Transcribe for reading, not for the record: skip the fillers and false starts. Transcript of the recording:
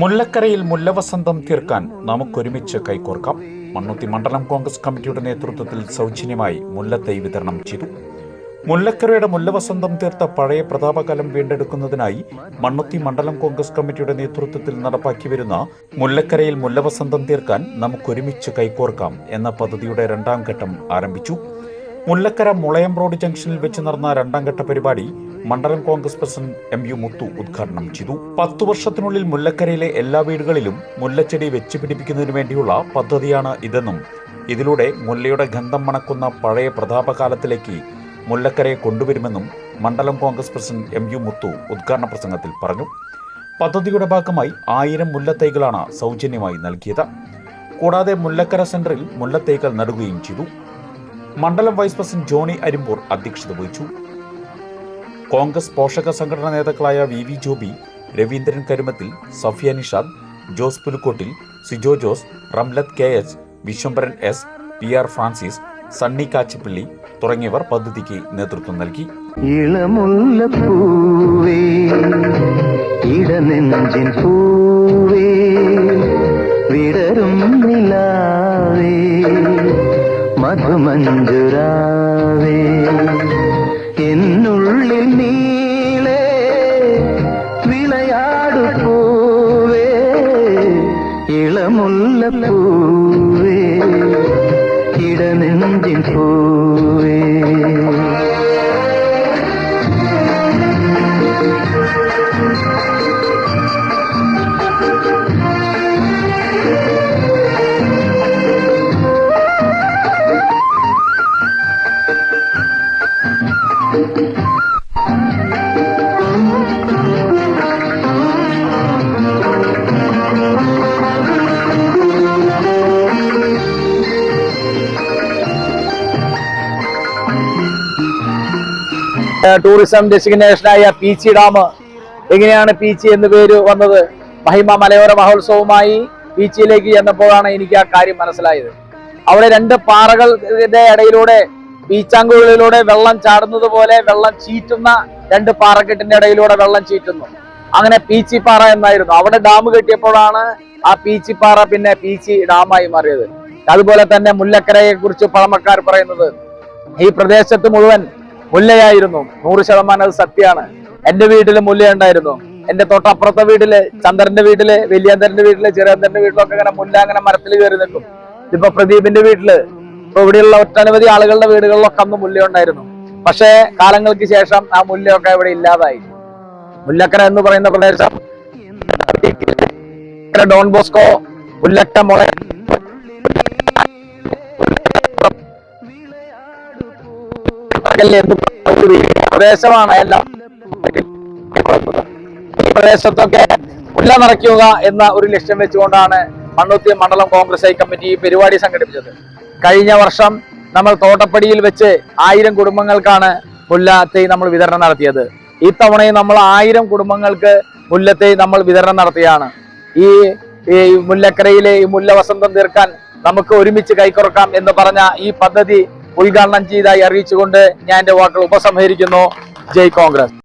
മുല്ലക്കരയിൽ മുല്ലവസന്തം തീർക്കാൻ നമുക്കൊരുമിച്ച് കൈകോർക്കാം. മണ്ണുത്തി മണ്ഡലം കോൺഗ്രസ് കമ്മിറ്റിയുടെ നേതൃത്വത്തിൽ സൗജന്യമായി മുല്ലത്തൈ വിതരണം ചെയ്തു. മുല്ലക്കരയുടെ മുല്ലവസന്തം തീർത്ത പഴയ പ്രതാപകാലം വീണ്ടെടുക്കുന്നതിനായി മണ്ണുത്തി മണ്ഡലം കോൺഗ്രസ് കമ്മിറ്റിയുടെ നേതൃത്വത്തിൽ നടപ്പാക്കി വരുന്ന മുല്ലക്കരയിൽ മുല്ലവസന്തം തീർക്കാൻ നമുക്കൊരുമിച്ച് കൈകോർക്കാം എന്ന പദ്ധതിയുടെ രണ്ടാം ഘട്ടം ആരംഭിച്ചു. മുല്ലക്കര മുളയം റോഡ് ജംഗ്ഷനിൽ വെച്ച് നടന്ന രണ്ടാം ഘട്ട പരിപാടി മണ്ഡലം കോൺഗ്രസ് പ്രസിഡന്റ് MU മുത്തു ഉദ്ഘാടനം ചെയ്തു. 10 വർഷത്തിനുള്ളിൽ മുല്ലക്കരയിലെ എല്ലാ വീടുകളിലും മുല്ലച്ചെടി വെച്ചുപിടിപ്പിക്കുന്നതിനു വേണ്ടിയുള്ള പദ്ധതിയാണ് ഇതെന്നും ഇതിലൂടെ മുല്ലയുടെ ഗന്ധം മണക്കുന്ന പഴയ പ്രതാപകാലത്തിലേക്ക് മുല്ലക്കരയെ കൊണ്ടുവരുമെന്നും മണ്ഡലം കോൺഗ്രസ് പ്രസിഡന്റ് MU മുത്തു ഉദ്ഘാടന പ്രസംഗത്തിൽ പറഞ്ഞു. പദ്ധതിയുടെ ഭാഗമായി 1000 മുല്ലത്തൈകളാണ് സൗജന്യമായി നൽകിയത്. കൂടാതെ മുല്ലക്കര സെന്ററിൽ മുല്ലത്തൈകൾ നടുകയും ചെയ്തു. മണ്ഡലം വൈസ് പ്രസിഡന്റ് ജോണി അരിമ്പൂർ അധ്യക്ഷത വഹിച്ചു. കോൺഗ്രസ് പോഷക സംഘടനാ നേതാക്കളായ VV Joby, Raveendran Karumathil, Safiya Nishad, Jose Pulukottil, Sijo Jose, Ramlath KH, Vishwambharan S, PR Francis, Sunny Kachipally തുടങ്ങിയവർ പദ്ധതിക്ക് നേതൃത്വം നൽകി. മധുമഞ്ജുരാവേ എന്നുള്ളിൽ നീളേ വിളയാടു പൂവേ ഇളമുല്ല പൂവേ ഇടനെഞ്ചിൻ പൂവേ. ടൂറിസം ഡെസ്റ്റിനേഷനായ പീച്ചി ഡാം, എങ്ങനെയാണ് പീച്ചി എന്ന് പേര് വന്നത്? മഹിമ മലയോര മഹോത്സവവുമായി പീച്ചിയിലേക്ക് ചെന്നപ്പോഴാണ് എനിക്ക് ആ കാര്യം മനസ്സിലായത്. അവിടെ 2 പാറകളുടെ ഇടയിലൂടെ പീച്ചാങ്കുകളിലൂടെ വെള്ളം ചാടുന്നത് പോലെ വെള്ളം ചീറ്റുന്ന 2 പാറക്കെട്ടിന്റെ ഇടയിലൂടെ വെള്ളം ചീറ്റുന്നു. അങ്ങനെ പീച്ചിപ്പാറ എന്നായിരുന്നു. അവിടെ ഡാം കെട്ടിയപ്പോഴാണ് ആ പീച്ചിപ്പാറ പിന്നെ പീച്ചി ഡാമായി മാറിയത്. അതുപോലെ തന്നെ മുല്ലക്കരയെ കുറിച്ച് പഴമക്കാർ പറയുന്നത് ഈ പ്രദേശത്ത് മുഴുവൻ മുല്ലയായിരുന്നു. 100% അത് സത്യമാണ്. എന്റെ വീട്ടില് മുല്ലയുണ്ടായിരുന്നു. എന്റെ തൊട്ടപ്പുറത്തെ വീട്ടില്, ചന്ദ്രന്റെ വീട്ടില്, വലിയന്തരന്റെ വീട്ടില്, ചെറിയന്തരന്റെ വീട്ടിലൊക്കെ അങ്ങനെ മുല്ല അങ്ങനെ മരത്തിൽ കയറി നിൽക്കും. ഇപ്പൊ പ്രദീപിന്റെ വീട്ടില്, ഇപ്പൊ ഇവിടെയുള്ള ഒട്ടനവധി ആളുകളുടെ വീടുകളിലൊക്കെ അന്ന് മുല്ല ഉണ്ടായിരുന്നു. പക്ഷേ കാലങ്ങൾക്ക് ശേഷം ആ മുല്ലയൊക്കെ ഇവിടെ ഇല്ലാതായി. മുല്ലക്കര എന്ന് പറയുന്ന പ്രദേശം ഡോൺ ബോസ്കോ, മുല്ലക്ക മുള പ്രദേശമാണ്. എല്ലാം ഈ പ്രദേശത്തൊക്കെ മുല്ല നിറയ്ക്കുക എന്ന ഒരു ലക്ഷ്യം വെച്ചുകൊണ്ടാണ് മണ്ണുത്തി മണ്ഡലം കോൺഗ്രസ് കമ്മിറ്റി ഈ പരിപാടി സംഘടിപ്പിച്ചത്. കഴിഞ്ഞ വർഷം നമ്മൾ തോട്ടപ്പടിയിൽ വെച്ച് 1000 കുടുംബങ്ങൾക്കാണ് മുല്ലത്തൈ നമ്മൾ വിതരണം നടത്തിയത്. ഈ തവണയും നമ്മൾ 1000 കുടുംബങ്ങൾക്ക് മുല്ലത്തൈ നമ്മൾ വിതരണം നടത്തിയാണ്. ഈ മുല്ലക്കരയിലെ ഈ മുല്ല വസന്തം തീർക്കാൻ നമുക്ക് ഒരുമിച്ച് കൈകോർക്കാം എന്ന് പറഞ്ഞ ഈ പദ്ധതി ഉദ്ഘാടനം ചെയ്തതായി അറിയിച്ചുകൊണ്ട് ഞാൻ എന്റെ വാക്കുകൾ ഉപസംഹരിക്കുന്നു. ജയ് കോൺഗ്രസ്.